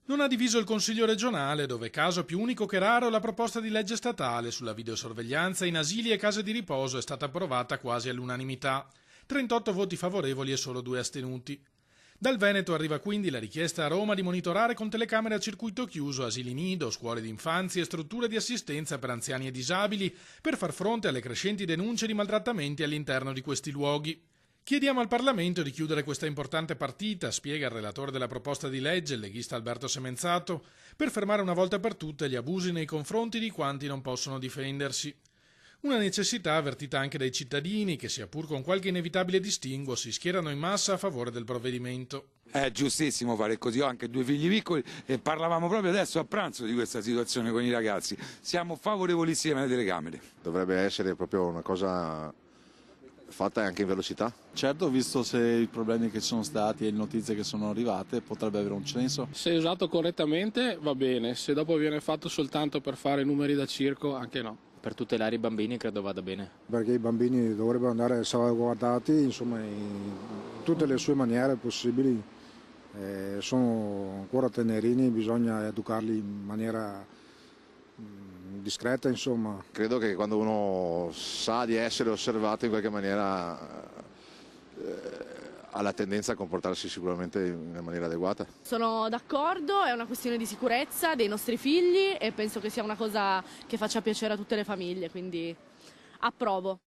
Non ha diviso il Consiglio regionale, dove caso più unico che raro la proposta di legge statale sulla videosorveglianza in asili e case di riposo è stata approvata quasi all'unanimità. 38 voti favorevoli e solo 2 astenuti. Dal Veneto arriva quindi la richiesta a Roma di monitorare con telecamere a circuito chiuso asili nido, scuole di infanzia e strutture di assistenza per anziani e disabili per far fronte alle crescenti denunce di maltrattamenti all'interno di questi luoghi. Chiediamo al Parlamento di chiudere questa importante partita, spiega il relatore della proposta di legge, il leghista Alberto Semenzato, per fermare una volta per tutte gli abusi nei confronti di quanti non possono difendersi. Una necessità avvertita anche dai cittadini che, sia pur con qualche inevitabile distinguo, si schierano in massa a favore del provvedimento. È giustissimo fare così, ho anche 2 figli piccoli e parlavamo proprio adesso a pranzo di questa situazione con i ragazzi. Siamo favorevolissimi alle telecamere. Dovrebbe essere proprio una cosa fatta anche in velocità. Certo, visto se i problemi che ci sono stati e le notizie che sono arrivate, potrebbe avere un senso. Se usato correttamente va bene, se dopo viene fatto soltanto per fare numeri da circo, anche no. Per tutelare i bambini credo vada bene. Perché i bambini dovrebbero andare salvaguardati, insomma, in tutte le sue maniere possibili. Sono ancora tenerini, bisogna educarli in maniera discreta, insomma. Credo che quando uno sa di essere osservato in qualche maniera ha la tendenza a comportarsi sicuramente in una maniera adeguata. Sono d'accordo, è una questione di sicurezza dei nostri figli e penso che sia una cosa che faccia piacere a tutte le famiglie, quindi approvo.